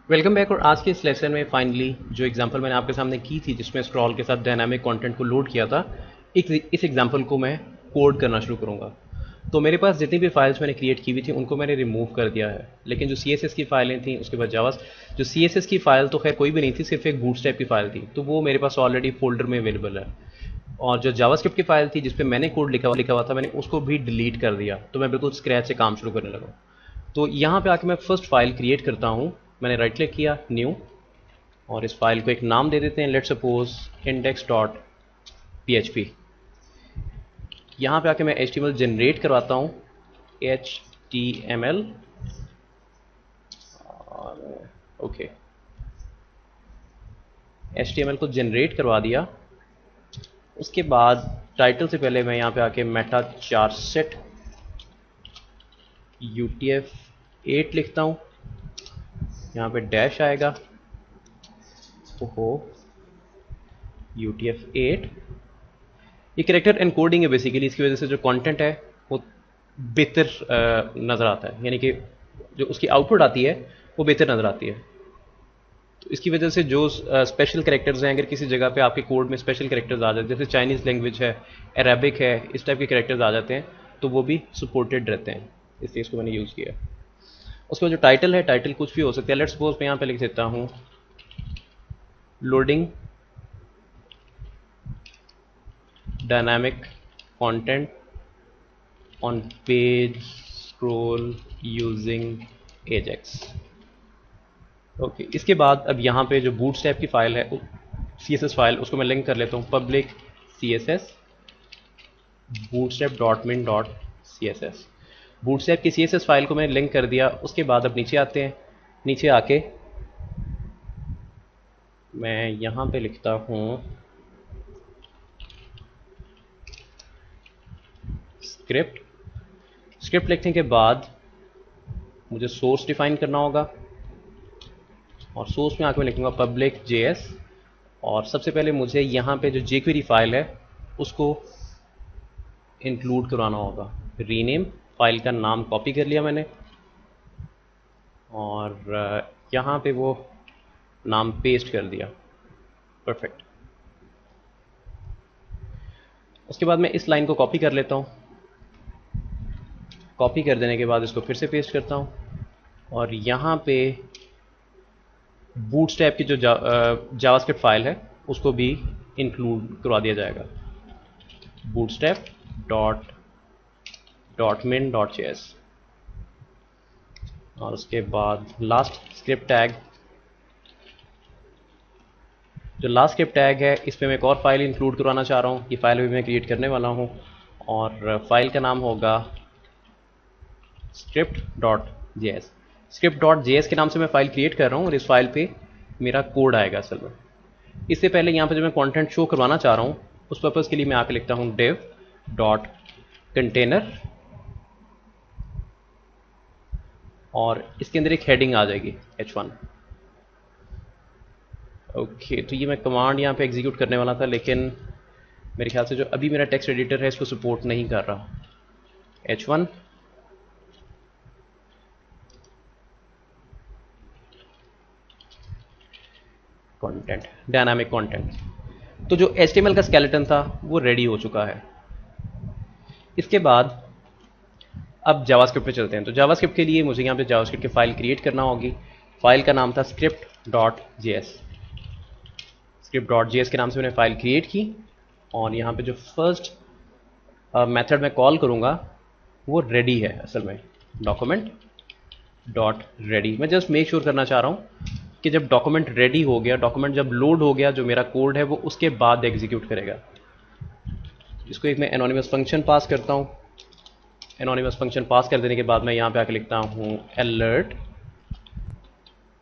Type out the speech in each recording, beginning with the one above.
Welcome back. और आज के इस लेसन में फाइनली जो एग्जांपल मैंने आपके सामने की थी जिसमें स्क्रॉल के साथ डायनामिक कंटेंट को लोड किया था, इस एग्जांपल को मैं कोड करना शुरू करूँगा। तो मेरे पास जितनी भी फाइल्स मैंने क्रिएट की हुई थी उनको मैंने रिमूव कर दिया है, लेकिन जो CSS की फाइलें थी उसके बाद जावा, जो CSS की फाइल तो खैर कोई भी नहीं थी, सिर्फ एक बूटस्ट्रैप की फाइल थी, तो वो मेरे पास ऑलरेडी फोल्डर में अवेलेबल है। और जो जावास्क्रिप्ट की फाइल थी जिसपे मैंने कोड लिखा हुआ था, मैंने उसको भी डिलीट कर दिया, तो मैं बिल्कुल स्क्रैच से काम शुरू करने लगा। तो यहाँ पे आके मैं फर्स्ट फाइल क्रिएट करता हूँ। मैंने राइट क्लिक किया, न्यू, और इस फाइल को एक नाम दे देते हैं, लेट्स सपोज index.php। यहाँ पे आके मैं HTML जनरेट करवाता हूँ, HTML, और ओके, HTML को जनरेट करवा दिया। उसके बाद टाइटल से पहले मैं यहाँ पे आके मेटा चार्सेट UTF-8 लिखता हूँ। यहाँ पे डैश आएगा, ओहो, UTF-8। ये कैरेक्टर एनकोडिंग है बेसिकली, इसकी वजह से जो कंटेंट है वो बेहतर नज़र आता है, यानी कि जो उसकी आउटपुट आती है वो बेहतर नज़र आती है। तो इसकी वजह से जो स्पेशल कैरेक्टर्स हैं, अगर किसी जगह पे आपके कोड में स्पेशल कैरेक्टर्स आ जाते हैं, जैसे चाइनीज़ लैंग्वेज है, अरेबिक है, इस टाइप के कैरेक्टर्स आ जाते हैं, तो वो भी सपोर्टेड रहते हैं, इसलिए इसको मैंने यूज़ किया। उसका जो टाइटल है, टाइटल कुछ भी हो सकता है। लेट्स सपोज मैं यहाँ पे लिख देता हूँ loading dynamic content on page scroll using Ajax. Okay, इसके बाद अब यहाँ पे जो बूटस्ट्रैप की फाइल है, CSS फाइल, उसको मैं लिंक कर लेता हूँ, पब्लिक CSS bootstrap.min.css। बूटस्ट्रैप की CSS फाइल को मैंने लिंक कर दिया। उसके बाद अब नीचे आते हैं, नीचे आके मैं यहाँ पे लिखता हूँ स्क्रिप्ट। स्क्रिप्ट लिखने के बाद मुझे सोर्स डिफाइन करना होगा, और सोर्स में आके मैं लिखूंगा पब्लिक JS। और सबसे पहले मुझे यहाँ पे जो jQuery फाइल है उसको इंक्लूड करवाना होगा। रीनेम, फाइल का नाम कॉपी कर लिया मैंने, और यहाँ पे वो नाम पेस्ट कर दिया, परफेक्ट। उसके बाद मैं इस लाइन को कॉपी कर लेता हूँ। कॉपी कर देने के बाद इसको फिर से पेस्ट करता हूँ, और यहाँ पे बूटस्ट्रैप की जो जावास्क्रिप्ट फाइल है उसको भी इंक्लूड करवा दिया जाएगा, bootstrap.min.js। और उसके बाद लास्ट स्क्रिप्ट टैग, जो लास्ट स्क्रिप्ट टैग है इस पर मैं एक और फाइल इंक्लूड करवाना चाह रहा हूँ। ये फाइल भी मैं क्रिएट करने वाला हूँ, और फाइल का नाम होगा script.js। script.js के नाम से मैं फाइल क्रिएट कर रहा हूँ, और इस फाइल पे मेरा कोड आएगा असल में। इससे पहले यहाँ पे जो मैं कंटेंट शो करवाना चाह रहा हूँ, उस पर्पज़ के लिए मैं आके लिखता हूँ div.container, और इसके अंदर एक हेडिंग आ जाएगी h1। ओके, तो ये मैं कमांड यहाँ पे एग्जीक्यूट करने वाला था, लेकिन मेरे ख्याल से जो अभी मेरा टेक्स्ट एडिटर है इसको सपोर्ट नहीं कर रहा। h1 content, dynamic content. तो जो HTML का स्केलेटन था वो रेडी हो चुका है। इसके बाद अब जावास्क्रिप्ट पे चलते हैं। तो जावास्क्रिप्ट के लिए मुझे यहाँ पे जावास्क्रिप्ट की फाइल क्रिएट करना होगी। फाइल का नाम था script.js। script.js के नाम से मैंने फाइल क्रिएट की, और यहाँ पे जो फर्स्ट मेथड मैं कॉल करूँगा वो रेडी है असल में, document.ready। मैं जस्ट मेक श्योर करना चाह रहा हूँ कि जब डॉक्यूमेंट रेडी हो गया, डॉक्यूमेंट जब लोड हो गया, जो मेरा कोड है वो उसके बाद एग्जीक्यूट करेगा। इसको एक मैं एनोनिमस फंक्शन पास करता हूँ। एनोनिमस फंक्शन पास कर देने के बाद मैं यहाँ पे आके लिखता हूँ अलर्ट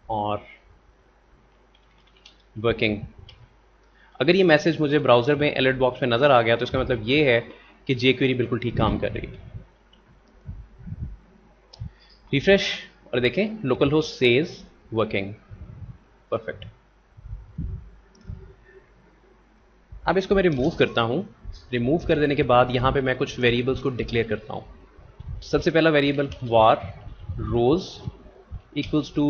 और वर्किंग। अगर ये मैसेज मुझे ब्राउज़र में अलर्ट बॉक्स में नज़र आ गया तो इसका मतलब ये है कि jQuery बिल्कुल ठीक काम कर रही है। रिफ्रेश और देखें, local host says working, perfect. अब इसको मैं रिमूव करता हूँ। रिमूव कर देने के बाद यहाँ पे मैं कुछ वेरिएबल्स को डिक्लेयर करता हूँ। सबसे पहला variable var rows equals to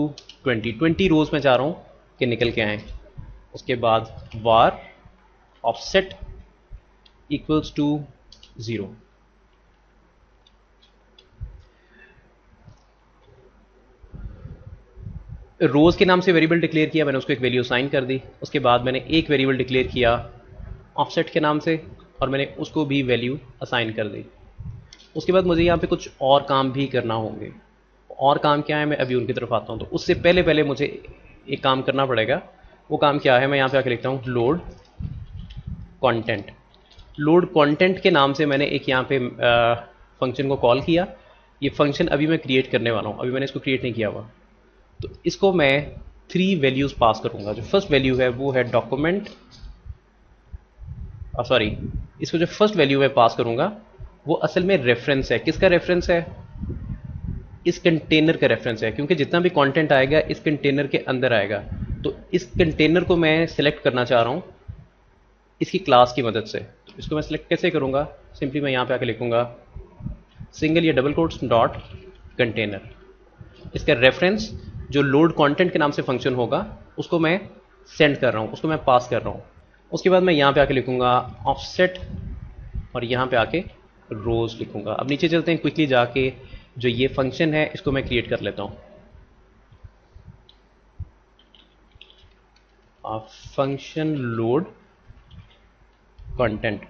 20 rows में चाह रहा हूँ कि निकल के आए। उसके बाद var ऑफसेट इक्वल्स टू 0। रोज के नाम से वेरिएबल डिक्लेयर किया, मैंने उसको एक वैल्यू असाइन कर दी। उसके बाद मैंने एक वेरिएबल डिक्लेयर किया ऑफसेट के नाम से और मैंने उसको भी वैल्यू असाइन कर दी। उसके बाद मुझे यहाँ पे कुछ और काम भी करना होंगे। और काम क्या है, मैं अभी उनकी तरफ आता हूँ। तो उससे पहले पहले मुझे एक काम करना पड़ेगा। वो काम क्या है, मैं यहाँ पे आके लिखता हूँ लोड कंटेंट। लोड कंटेंट के नाम से मैंने एक यहाँ पे फंक्शन को कॉल किया। ये फंक्शन अभी मैं क्रिएट करने वाला हूँ, अभी मैंने इसको क्रिएट नहीं किया हुआ। तो इसको मैं 3 वैल्यूज पास करूंगा। जो फर्स्ट वैल्यू है वो है डॉक्यूमेंट, सॉरी, इसको जो फर्स्ट वैल्यू है पास करूंगा वो असल में रेफरेंस है। किसका रेफरेंस है? इस कंटेनर का रेफरेंस है, क्योंकि जितना भी कंटेंट आएगा इस कंटेनर के अंदर आएगा। तो इस कंटेनर को मैं सिलेक्ट करना चाह रहा हूं इसकी क्लास की मदद से। तो इसको मैं सिलेक्ट कैसे करूंगा? सिंपली मैं यहां पे आके लिखूंगा सिंगल या डबल कोट्स डॉट कंटेनर। इसका रेफरेंस जो लोड कंटेंट के नाम से फंक्शन होगा उसको मैं सेंड कर रहा हूं, उसको मैं पास कर रहा हूं। उसके बाद मैं यहां पे आके लिखूंगा ऑफसेट और यहां पे आके रोज लिखूंगा। अब नीचे चलते हैं, क्विकली जाके जो ये फंक्शन है इसको मैं क्रिएट कर लेता हूं। फंक्शन लोड कंटेंट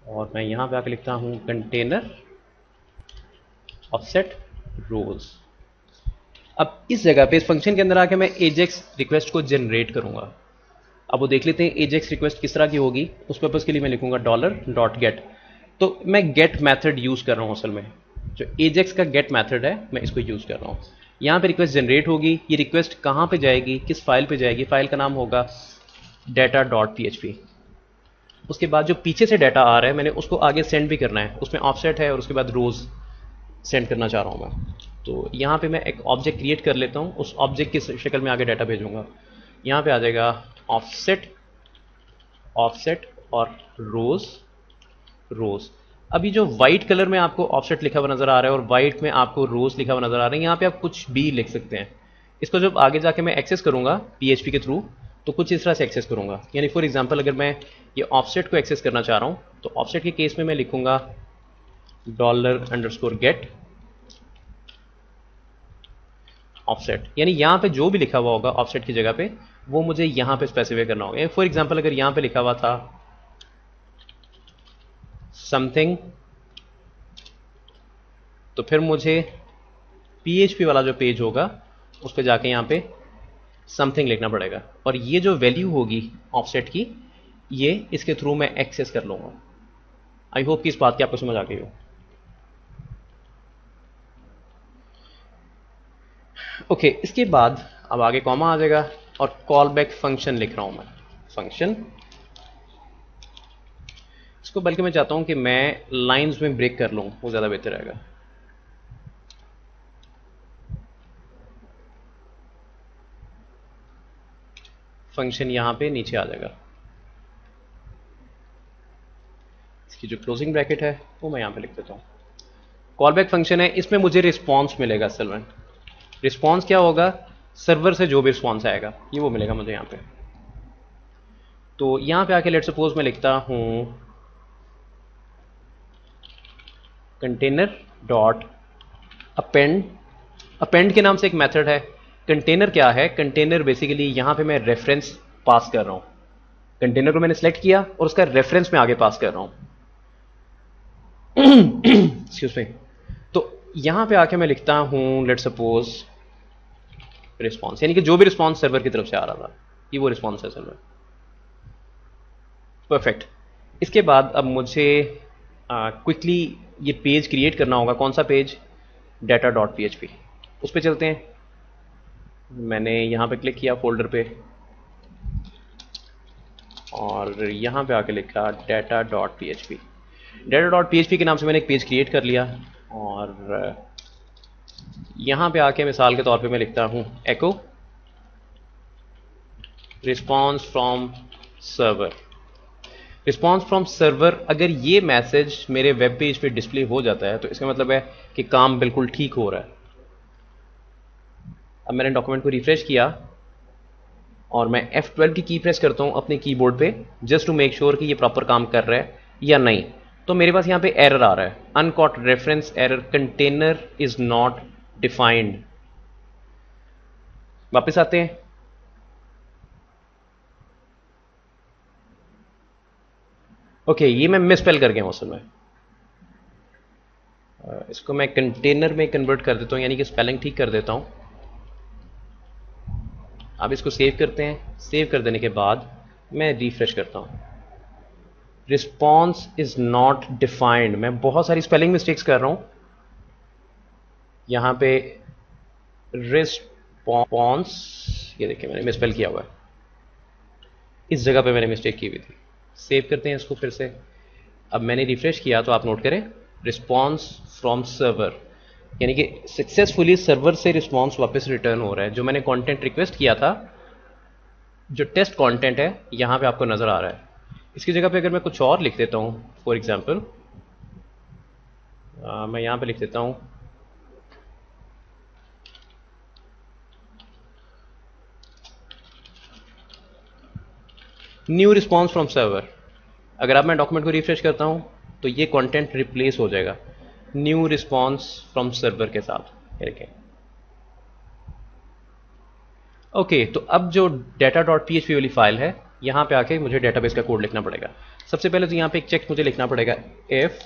और मैं यहां पे आके लिखता हूं कंटेनर ऑफसेट रोज। अब इस जगह पे इस फंक्शन के अंदर आके मैं एजेक्स रिक्वेस्ट को जनरेट करूंगा। अब वो देख लेते हैं एजेक्स रिक्वेस्ट किस तरह की होगी। उस पर्पज के लिए मैं लिखूंगा $.get। तो मैं गेट मेथड यूज कर रहा हूं। असल में जो एजेक्स का गेट मेथड है मैं इसको यूज कर रहा हूं। यहां पे रिक्वेस्ट जनरेट होगी। ये रिक्वेस्ट कहां पे जाएगी, किस फाइल पे जाएगी? फाइल का नाम होगा data.php। उसके बाद जो पीछे से डाटा आ रहा है मैंने उसको आगे सेंड भी करना है। उसमें ऑफसेट है और उसके बाद रोज सेंड करना चाह रहा हूं मैं। तो यहां पे मैं एक ऑब्जेक्ट क्रिएट कर लेता हूं, उस ऑब्जेक्ट की शक्ल में आगे डाटा भेजूंगा। यहां पे आ जाएगा ऑफसेट ऑफसेट और रोज रोज। अभी जो व्हाइट कलर में आपको ऑफसेट लिखा हुआ नजर आ रहा है और व्हाइट में आपको रोज लिखा हुआ नजर आ रहा है, यहाँ पे आप कुछ भी लिख सकते हैं। इसको जब आगे जाके मैं एक्सेस करूंगा PHP के थ्रू तो कुछ इस तरह से एक्सेस करूंगा। यानी फॉर एग्जांपल अगर मैं ये ऑफसेट को एक्सेस करना चाह रहा हूं तो ऑफसेट के केस में मैं लिखूंगा $_get ऑफसेट। यानी यहां पे जो भी लिखा हुआ होगा ऑफसेट की जगह पे वो मुझे यहां पे स्पेसिफाई करना होगा। फॉर एग्जांपल अगर यहां पे लिखा हुआ था समथिंग तो फिर मुझे PHP वाला जो पेज होगा उस पर जाके यहां पे समथिंग लिखना पड़ेगा और ये जो वैल्यू होगी ऑफसेट की ये इसके थ्रू मैं एक्सेस कर लूंगा। आई होप कि इस बात की आपको समझ आ गई हो। ओके, इसके बाद अब आगे कॉमा आ जाएगा और कॉल बैक फंक्शन लिख रहा हूं मैं। फंक्शन इसको बल्कि मैं चाहता हूं कि मैं लाइंस में ब्रेक कर लूं, वो ज्यादा बेहतर रहेगा। फंक्शन यहां पे नीचे आ जाएगा। इसकी जो क्लोजिंग ब्रैकेट है वो मैं यहां पे लिख देता हूं। कॉल बैक फंक्शन है, इसमें मुझे रिस्पॉन्स मिलेगा। असल में रिस्पॉन्स क्या होगा? सर्वर से जो भी रिस्पॉन्स आएगा ये वो मिलेगा मुझे यहां पे। तो यहां पे आके लेट सपोज मैं लिखता हूं कंटेनर डॉट अपेंड। अपेंड के नाम से एक मेथड है। कंटेनर क्या है? कंटेनर बेसिकली यहां पे मैं रेफरेंस पास कर रहा हूं। कंटेनर को मैंने सेलेक्ट किया और उसका रेफरेंस में आगे पास कर रहा हूं। Excuse me. तो यहां पे आके मैं लिखता हूं लेट सपोज रिस्पॉन्स, यानी कि जो भी रिस्पॉन्स सर्वर की तरफ से आ रहा था ये वो रिस्पॉन्स है सर्वर। परफेक्ट। इसके बाद अब मुझे क्विकली ये पेज क्रिएट करना होगा। कौन सा पेज? data.php। उस पर चलते हैं। मैंने यहां पे क्लिक किया फोल्डर पे और यहां पे आके लिखा data.php। data.php के नाम से मैंने एक पेज क्रिएट कर लिया और यहां पे आके मिसाल के तौर पे मैं लिखता हूं echo response from server. Response from server, अगर ये मैसेज मेरे वेब पेज पे डिस्प्ले हो जाता है तो इसका मतलब है कि काम बिल्कुल ठीक हो रहा है। अब मैंने डॉक्यूमेंट को रिफ्रेश किया और मैं F12 की की प्रेस करता हूं अपने कीबोर्ड पे, जस्ट टू मेक श्योर कि ये प्रॉपर काम कर रहा है या नहीं। तो मेरे पास यहां पे एरर आ रहा है, uncaught reference error, container is not defined. वापस आते हैं। ओके, ये मैं मिसस्पेल कर गया हूं असल में। इसको मैं कंटेनर में कन्वर्ट कर देता हूं, यानी कि स्पेलिंग ठीक कर देता हूं। अब इसको सेव करते हैं। सेव कर देने के बाद मैं रिफ्रेश करता हूं। रिस्पॉन्स इज नॉट डिफाइंड, मैं बहुत सारी स्पेलिंग मिस्टेक्स कर रहा हूं यहां पे। रिस्पॉन्स, ये देखिए मैंने मिसस्पेल किया हुआ है, इस जगह पे मैंने मिस्टेक की हुई थी। सेव करते हैं इसको फिर से। अब मैंने रिफ्रेश किया तो आप नोट करें, रिस्पॉन्स फ्रॉम सर्वर, यानी कि सक्सेसफुली सर्वर से रिस्पॉन्स वापस रिटर्न हो रहा है। जो मैंने कंटेंट रिक्वेस्ट किया था, जो टेस्ट कंटेंट है, यहां पे आपको नजर आ रहा है। इसकी जगह पे अगर मैं कुछ और लिख देता हूं, फॉर एग्जांपल मैं यहां पे लिख देता हूं न्यू रिस्पॉन्स फ्रॉम सर्वर। अगर अब मैं डॉक्यूमेंट को रिफ्रेश करता हूं तो ये कंटेंट रिप्लेस हो जाएगा न्यू रिस्पॉन्स फ्रॉम सर्वर के साथ। देखें। ओके, तो अब जो data.php वाली फाइल है, यहां पे आके मुझे डेटाबेस का कोड लिखना पड़ेगा। सबसे पहले तो यहां पे एक चेक मुझे लिखना पड़ेगा, इफ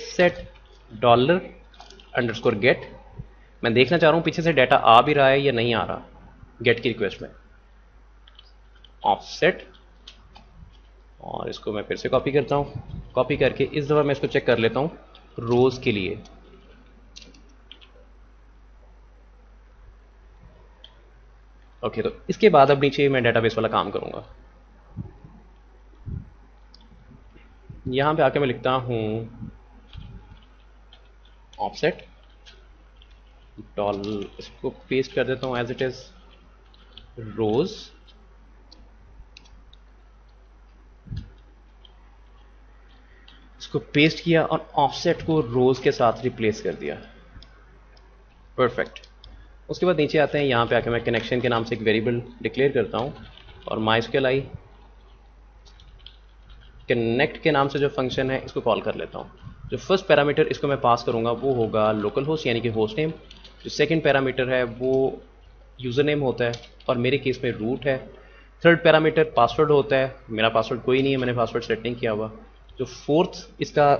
set $_get। मैं देखना चाह रहा हूं पीछे से डाटा आ भी रहा है या नहीं आ रहा गेट की रिक्वेस्ट में। ऑफसेट, और इसको मैं फिर से कॉपी करता हूं। कॉपी करके इस दफा मैं इसको चेक कर लेता हूं रोज के लिए। ओके, तो इसके बाद अब नीचे मैं डेटाबेस वाला काम करूंगा। यहां पे आके मैं लिखता हूं ऑफसेट डॉल, इसको पेस्ट कर देता हूं एज इट इज रोज। इसको पेस्ट किया और ऑफसेट को रोज के साथ रिप्लेस कर दिया। परफेक्ट। उसके बाद नीचे आते हैं, यहां पे आके मैं कनेक्शन के नाम से एक वेरिएबल डिक्लेयर करता हूं और MySQL कनेक्ट के नाम से जो फंक्शन है इसको कॉल कर लेता हूं। जो फर्स्ट पैरामीटर इसको मैं पास करूंगा वो होगा लोकल होस्ट, यानी कि होस्ट नेम। जो सेकंड पैरामीटर है वो यूज़र नेम होता है और मेरे केस में रूट है। थर्ड पैरामीटर पासवर्ड होता है, मेरा पासवर्ड कोई नहीं है, मैंने पासवर्ड सेट नहीं किया हुआ। जो फोर्थ इसका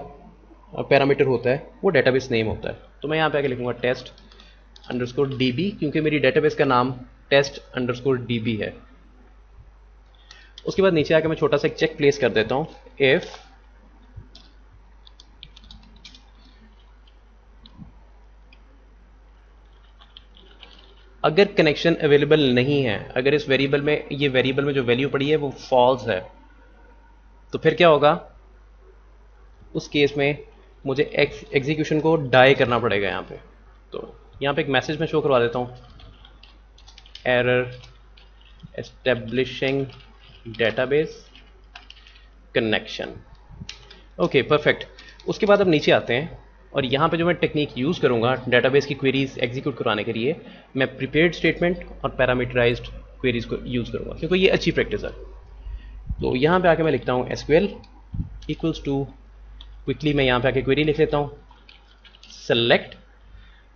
पैरामीटर होता है वो डेटाबेस नेम होता है। तो मैं यहाँ पे आके लिखूंगा test_db, क्योंकि मेरी डेटाबेस का नाम test_db है। उसके बाद नीचे आके मैं छोटा सा एक चेक प्लेस कर देता हूं, इफ अगर कनेक्शन अवेलेबल नहीं है, अगर इस वेरिएबल में, ये वेरिएबल में जो वैल्यू पड़ी है वो फॉल्स है, तो फिर क्या होगा? उस केस में मुझे एग्जीक्यूशन को डाई करना पड़ेगा यहाँ पे। तो यहाँ पे एक मैसेज मैं शो करवा देता हूँ, error establishing database connection. Okay, perfect. उसके बाद अब नीचे आते हैं और यहाँ पे जो मैं टेक्निक यूज़ करूँगा डेटाबेस की क्वेरीज एग्जीक्यूट करवाने के लिए, मैं प्रीपेयर्ड स्टेटमेंट और पैरामीटराइज्ड क्वेरीज को यूज़ करूँगा, क्योंकि ये अच्छी प्रैक्टिस है। तो यहाँ पे आके मैं लिखता हूँ SQL इक्वल्स टू, क्विकली मैं यहाँ पे आके क्वेरी लिख लेता हूँ सेलेक्ट,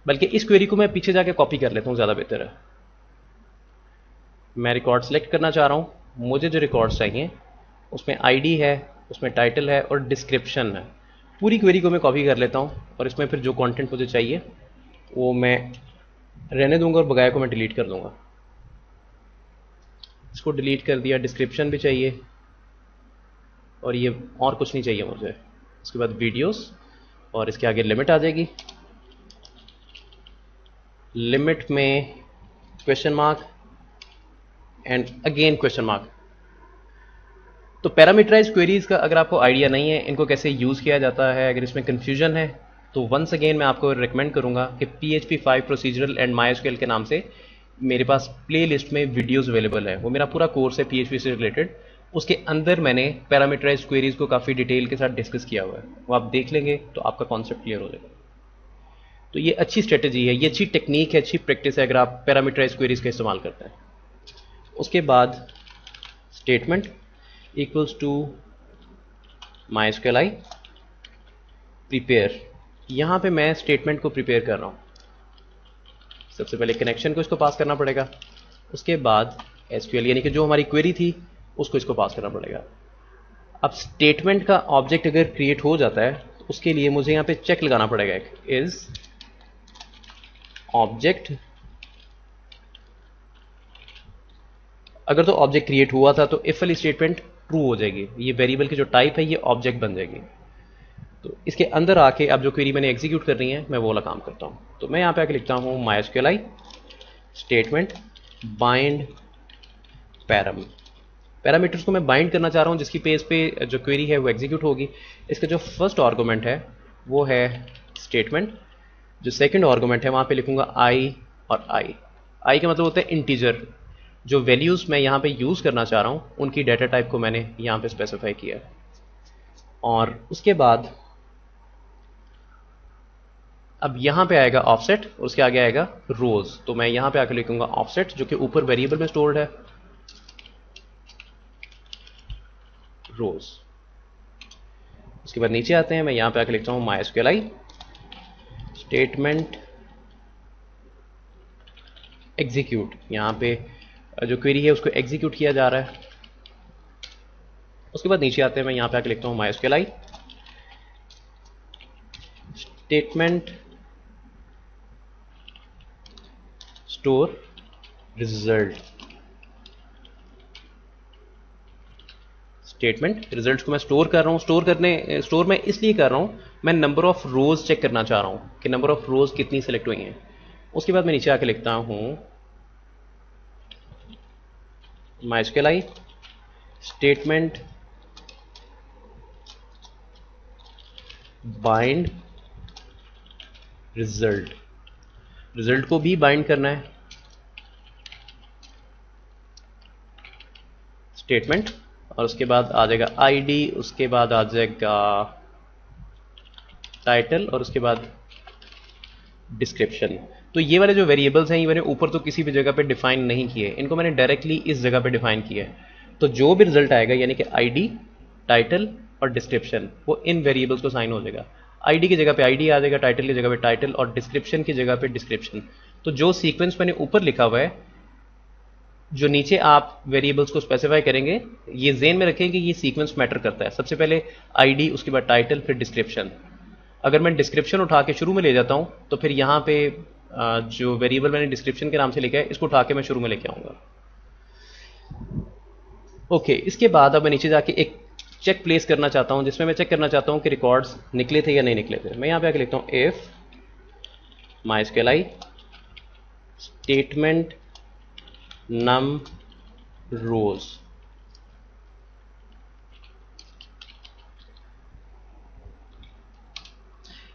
बल्कि इस क्वेरी को मैं पीछे जाके कॉपी कर लेता हूँ, ज़्यादा बेहतर है। मैं रिकॉर्ड सेलेक्ट करना चाह रहा हूँ, मुझे जो रिकॉर्ड्स चाहिए उसमें आईडी है, उसमें टाइटल है और डिस्क्रिप्शन है। पूरी क्वेरी को मैं कॉपी कर लेता हूँ और इसमें फिर जो कंटेंट मुझे चाहिए वो मैं रहने दूंगा और बगाया को मैं डिलीट कर दूंगा। इसको डिलीट कर दिया। डिस्क्रिप्शन भी चाहिए और ये और कुछ नहीं चाहिए मुझे। उसके बाद वीडियोस और इसके आगे लिमिट आ जाएगी। लिमिट में question mark and again question mark. तो पैरामीटराइज्ड क्वेरीज का अगर आपको आइडिया नहीं है इनको कैसे यूज़ किया जाता है, अगर इसमें कन्फ्यूजन है, तो वंस अगेन मैं आपको रिकमेंड करूंगा कि PHP 5 प्रोसीजरल एंड MySQL के नाम से मेरे पास प्ले लिस्ट में वीडियोज़ अवेलेबल है, वो मेरा पूरा कोर्स है PHP से रिलेटेड। उसके अंदर मैंने पैरामीटराइज क्वेरीज को काफ़ी डिटेल के साथ डिस्कस किया हुआ है, वो आप देख लेंगे तो आपका कॉन्सेप्ट क्लियर हो जाएगा। तो ये अच्छी स्ट्रेटेजी है, ये अच्छी टेक्निक है, अच्छी प्रैक्टिस है अगर आप पैरामीटराइज क्वेरीज का इस्तेमाल करते हैं। उसके बाद statement equals to MySQLi prepare. यहाँ पे मैं स्टेटमेंट को प्रिपेयर कर रहा हूँ। सबसे पहले कनेक्शन को इसको पास करना पड़ेगा, उसके बाद SQL यानी कि जो हमारी क्वेरी थी उसको इसको पास करना पड़ेगा। अब स्टेटमेंट का ऑब्जेक्ट अगर क्रिएट हो जाता है तो उसके लिए मुझे यहाँ पे चेक लगाना पड़ेगा, एक इज ऑब्जेक्ट। अगर तो ऑब्जेक्ट क्रिएट हुआ था तो इफ वाली स्टेटमेंट ट्रू हो जाएगी, ये वेरिएबल की जो टाइप है ये ऑब्जेक्ट बन जाएगी। तो इसके अंदर आके अब जो क्वेरी मैंने एग्जीक्यूट करनी है मैं वो वाला काम करता हूँ। तो मैं यहाँ पे आके लिखता हूँ MySQLi statement bind param. Parameters को मैं बाइंड करना चाह रहा हूँ जिसकी पेज पे जो क्वेरी है वो एग्जीक्यूट होगी। इसका जो फर्स्ट आर्गुमेंट है वो है स्टेटमेंट, जो सेकंड आर्गुमेंट है वहाँ पे लिखूंगा आई और आई। आई का मतलब होता है इंटीजर, जो वैल्यूज़ मैं यहाँ पे यूज़ करना चाह रहा हूँ उनकी डाटा टाइप को मैंने यहाँ पे स्पेसिफाई किया। और उसके बाद अब यहाँ पे आएगा ऑफसेट, उसके आगे आएगा रोज। तो मैं यहाँ पे आकर लिखूंगा ऑफसेट जो कि ऊपर वेरिएबल में स्टोर्ड है, रोज। उसके बाद नीचे आते हैं, मैं यहाँ पे आकर लिखता हूँ MySQLi स्टेटमेंट एग्जीक्यूट। यहाँ पे जो क्वेरी है उसको एग्जीक्यूट किया जा रहा है। उसके बाद नीचे आते हैं, मैं यहाँ पे आकर लिखता हूँ MySQLi statement store result. Statement results को मैं स्टोर कर रहा हूँ। स्टोर मैं इसलिए कर रहा हूँ, मैं नंबर ऑफ रोज चेक करना चाह रहा हूँ कि नंबर ऑफ रोज कितनी सेलेक्ट हुई हैं। उसके बाद मैं नीचे आके लिखता हूँ MySQLi statement bind result. Result को भी बाइंड करना है स्टेटमेंट, और उसके बाद आ जाएगा आईडी, उसके बाद आ जाएगा टाइटल और उसके बाद डिस्क्रिप्शन। तो ये वाले जो वेरिएबल्स हैं ये मैंने ऊपर तो किसी भी जगह पे डिफाइन नहीं किए, इनको मैंने डायरेक्टली इस जगह पे डिफाइन किया है। तो जो भी रिजल्ट आएगा यानी कि आईडी, टाइटल और डिस्क्रिप्शन वो इन वेरिएबल्स को साइन हो जाएगा। आईडी की जगह पे आईडी आ जाएगा, टाइटल की जगह पे टाइटल और डिस्क्रिप्शन की जगह पे डिस्क्रिप्शन। तो जो सीक्वेंस मैंने ऊपर लिखा हुआ है, जो नीचे आप वेरिएबल्स को स्पेसिफाई करेंगे, ये ज़हन में रखें कि ये सीक्वेंस मैटर करता है। सबसे पहले आईडी, उसके बाद टाइटल, फिर डिस्क्रिप्शन। अगर मैं डिस्क्रिप्शन उठा के शुरू में ले जाता हूँ तो फिर यहाँ पे जो वेरिएबल मैंने डिस्क्रिप्शन के नाम से लिखा है इसको उठा के मैं शुरू में लेके आऊँगा। ओके, इसके बाद अब मैं नीचे जाके एक चेक प्लेस करना चाहता हूँ जिसमें मैं चेक करना चाहता हूँ कि रिकॉर्ड्स निकले थे या नहीं निकले थे। मैं यहाँ पे आके लिखता हूँ if MySQLi statement num rows।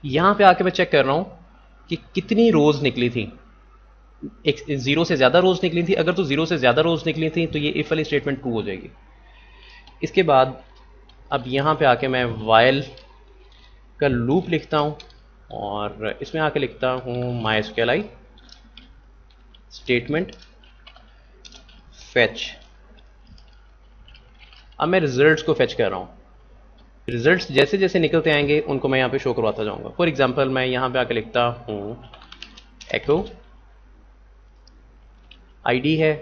यहां पे आके मैं चेक कर रहा हूं कि कितनी रोज निकली थी। एक 0 से ज्यादा रोज निकली थी, अगर तो 0 से ज्यादा रोज निकली थी तो ये इफ वाली स्टेटमेंट ट्रू हो जाएगी। इसके बाद अब यहां पे आके मैं while का लूप लिखता हूं और इसमें आके लिखता हूं MySQLi स्टेटमेंट फेच। अब मैं रिजल्ट्स को फेच कर रहा हूँ। रिजल्ट्स जैसे जैसे निकलते आएंगे उनको मैं यहाँ पे शो करवाता जाऊंगा। फॉर एग्जांपल मैं यहाँ पे आके लिखता हूँ एको, आईडी है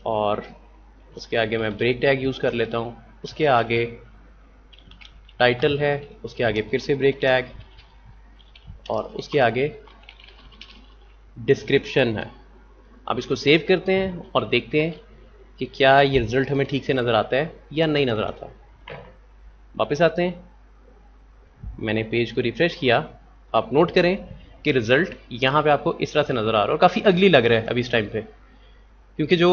और उसके आगे मैं ब्रेक टैग यूज़ कर लेता हूँ, उसके आगे टाइटल है, उसके आगे फिर से ब्रेक टैग और उसके आगे डिस्क्रिप्शन है। अब इसको सेव करते हैं और देखते हैं कि क्या ये रिजल्ट हमें ठीक से नज़र आता है या नहीं नज़र आता। वापस आते हैं, मैंने पेज को रिफ्रेश किया, आप नोट करें कि रिजल्ट यहाँ पे आपको इस तरह से नज़र आ रहा है और काफ़ी अगली लग रहा है अभी इस टाइम पे, क्योंकि जो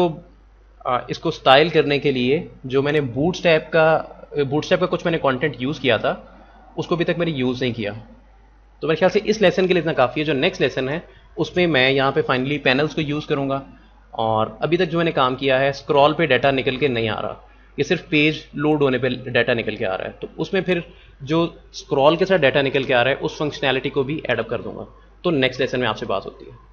इसको स्टाइल करने के लिए जो मैंने बूटस्ट्रैप का कुछ मैंने कंटेंट यूज़ किया था उसको अभी तक मैंने यूज़ नहीं किया। तो मेरे ख्याल से इस लेसन के लिए इतना काफ़ी है। जो नेक्स्ट लेसन है उसमें मैं यहाँ पे फाइनली पैनल्स को यूज़ करूँगा। और अभी तक जो मैंने काम किया है, स्क्रॉल पे डाटा निकल के नहीं आ रहा, ये सिर्फ पेज लोड होने पे डाटा निकल के आ रहा है। तो उसमें फिर जो स्क्रॉल के साथ डाटा निकल के आ रहा है उस फंक्शनैलिटी को भी एडअप कर दूंगा। तो नेक्स्ट लेसन में आपसे बात होती है।